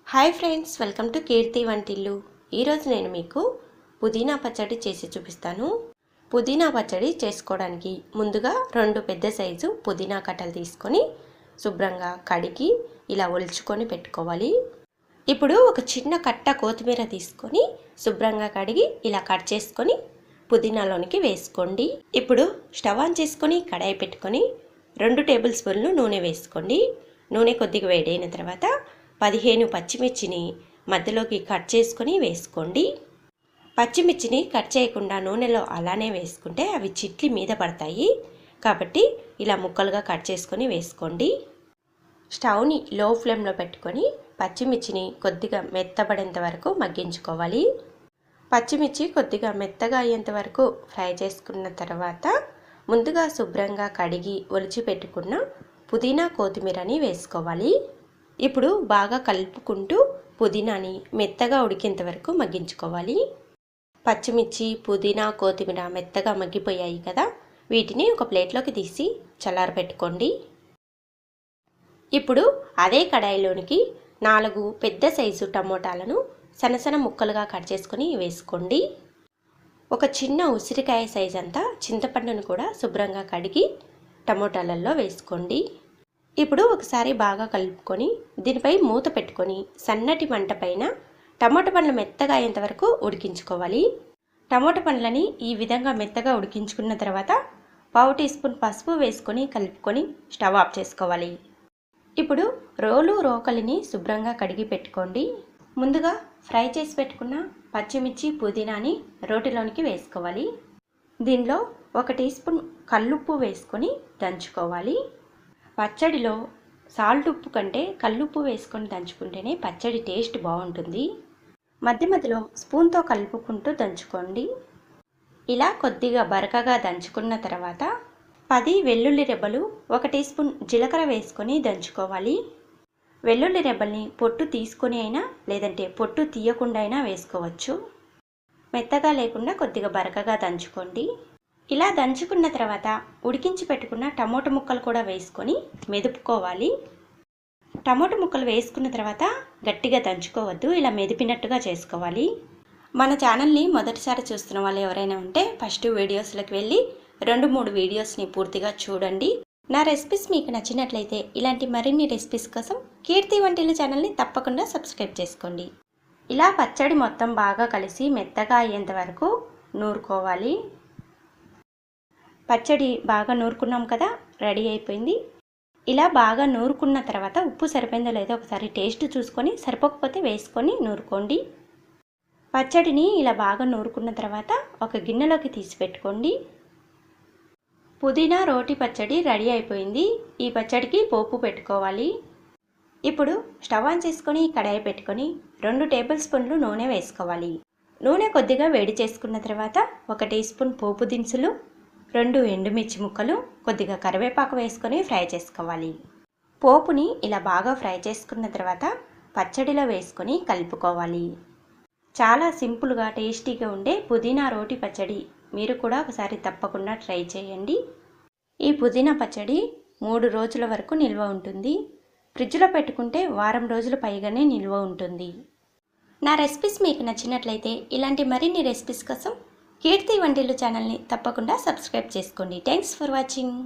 Hi friends, welcome to కీర్తి వంటిల్లు. ఈరోజు నేను మీకు పుదీనా పచ్చడి చేసి చూపిస్తాను. పుదీనా పచ్చడి చేసుకోవడానికి ముందుగా 2 పెద్ద సైజు పుదీనా కట్టలు తీసుకొని శుభ్రంగా కడిగి ఇలా ఒలుచుకొని పెట్టుకోవాలి. ఇప్పుడు ఒక చిన్న కట్ట కొత్తిమీర తీసుకొని శుభ్రంగా కడిగి ఇలా కట్ చేసుకొని పుదీనాలోనికి వేసుకోండి. ఇప్పుడు స్టవ్ ఆన్ చేసుకొని కడాయి పెట్టుకొని 2 టేబుల్ స్పూన్లు నూనె వేసుకోండి. నూనె కొద్దిగా వేడైన తర్వాత 15 పచ్చిమిర్చిని మధ్యలోకి కట్ చేసుకొని వేసుకోండి. పచ్చిమిర్చిని కట్ చేయకుండా నూనెలో అలానే వేసుకుంటే అవి చిట్లి మీద పడతాయి. కాబట్టి ఇలా ముక్కలుగా కట్ చేసుకొని వేసుకోండి. స్టవ్ని లో ఫ్లేమ్లో పెట్టుకొని పచ్చిమిర్చిని కొద్దిగా మెత్తబడేంత వరకు మగ్గించుకోవాలి. పచ్చిమిర్చి కొద్దిగా మెత్తగా అయ్యేంత వరకు ఫ్రై చేసుకున్న తర్వాత ముందుగా శుభ్రంగా కడిగి ఒలిచి పెట్టుకున్న పుదీనా కొత్తిమీరని వేసుకోవాలి. ఇప్పుడు బాగా కలుపుకుంటూ పుదీనాని మెత్తగా ఉడికేంత వరకు మగ్గించుకోవాలి. పచ్చిమిర్చి, పుదీనా, కొత్తిమీర మెత్తగా మగ్గిపోయాయి కదా, వీటిని ఒక ప్లేట్లోకి తీసి చల్లారబెట్టుకోండి. ఇప్పుడు అదే కడాయిలోనికి 4 పెద్ద సైజు టమోటాలను సన్నసన్న ముక్కలుగా కట్ చేసుకొని వేసుకోండి. ఒక చిన్న ఉసిరికాయ సైజ్ అంతా చింతపండును కూడా శుభ్రంగా కడిగి టమోటాలలో వేసుకోండి. ఇప్పుడు ఒకసారి బాగా కలుపుకొని దీనిపై మూత పెట్టుకొని సన్నటి మంట పైన టమాటా పండ్లు మెత్తగా అయ్యేంత వరకు ఉడికించుకోవాలి. టమాటా పండ్లని ఈ విధంగా మెత్తగా ఉడికించుకున్న తర్వాత 1/2 టీ స్పూన్ పసుపు వేసుకొని కలుపుకొని స్టవ్ ఆఫ్ చేసుకోవాలి. ఇప్పుడు రోకలిని శుభ్రంగా కడిగి పెట్టుకోండి. ముందుగా ఫ్రై చేసి పెట్టుకున్న పచ్చిమిర్చి, పుదీనాని రోటిలోనికి వేసుకోవాలి. దీనిలో 1 టీ స్పూన్ కల్లుప్పు వేసుకొని దంచుకోవాలి. పచ్చడిలో సాల్ట్ ఉప్పు కంటే కల్లుప్పు వేసుకొని దంచుకుంటేనే పచ్చడి టేస్ట్ బాగుంటుంది. మధ్య మధ్యలో స్పూన్తో కలుపుకుంటూ దంచుకోండి. ఇలా కొద్దిగా బరకగా దంచుకున్న తర్వాత 10 వెల్లుల్లి రెబ్బలు, 1 టీ స్పూన్ జీలకర్ర వేసుకొని దంచుకోవాలి. వెల్లుల్లి రెబ్బల్ని పొట్టు తీసుకొని అయినా లేదంటే పొట్టు తీయకుండా అయినా వేసుకోవచ్చు. మెత్తగా లేకుండా కొద్దిగా బరకగా దంచుకోండి. ఇలా దంచుకున్న తర్వాత ఉడికించి పెట్టుకున్న టమోటా ముక్కలు కూడా వేసుకొని మెదుపుకోవాలి. టమోటా ముక్కలు వేసుకున్న తర్వాత గట్టిగా దంచుకోవద్దు, ఇలా మెదిపినట్టుగా చేసుకోవాలి. మన ఛానల్ని మొదటిసారి చూస్తున్న వాళ్ళు ఎవరైనా ఉంటే ఫస్ట్ వీడియోస్లోకి వెళ్ళి 2-3 వీడియోస్ని పూర్తిగా చూడండి. నా రెసిపీస్ మీకు నచ్చినట్లయితే ఇలాంటి మరిన్ని రెసిపీస్ కోసం కీర్తి వంటిల్లు ఛానల్ని తప్పకుండా సబ్స్క్రైబ్ చేసుకోండి. ఇలా పచ్చడి మొత్తం బాగా కలిసి మెత్తగా అయ్యేంత వరకు నూరుకోవాలి. పచ్చడి బాగా నూరుకున్నాం కదా, రెడీ అయిపోయింది. ఇలా బాగా నూరుకున్న తర్వాత ఉప్పు సరిపోయిందో లేదో ఒకసారి టేస్ట్ చూసుకొని సరిపోకపోతే వేసుకొని నూరుకోండి. పచ్చడిని ఇలా బాగా నూరుకున్న తర్వాత ఒక గిన్నెలోకి తీసి పెట్టుకోండి. పుదీనా రోటి పచ్చడి రెడీ అయిపోయింది. ఈ పచ్చడికి పోపు పెట్టుకోవాలి. ఇప్పుడు స్టవ్ ఆన్ చేసుకొని కడాయి పెట్టుకొని 2 టేబుల్ స్పూన్లు నూనె వేసుకోవాలి. నూనె కొద్దిగా వేడి చేసుకున్న తర్వాత 1 టీ స్పూన్ పోపు దినుసులు, 2 ఎండుమిర్చి ముక్కలు, కొద్దిగా కరివేపాకు వేసుకొని ఫ్రై చేసుకోవాలి. పోపుని ఇలా బాగా ఫ్రై చేసుకున్న తర్వాత పచ్చడిలో వేసుకొని కలుపుకోవాలి. చాలా సింపుల్గా టేస్టీగా ఉండే పుదీనా రోటి పచ్చడి మీరు కూడా ఒకసారి తప్పకుండా ట్రై చేయండి. ఈ పుదీనా పచ్చడి 3 రోజుల వరకు నిల్వ ఉంటుంది. ఫ్రిడ్జ్లో పెట్టుకుంటే వారం రోజుల పైగానే నిల్వ ఉంటుంది. నా రెసిపీస్ మీకు నచ్చినట్లయితే ఇలాంటి మరిన్ని రెసిపీస్ కోసం కీర్తి వంటిల్లు ఛానల్ని తప్పకుండా సబ్స్క్రైబ్ చేసుకోండి. Thanks for watching.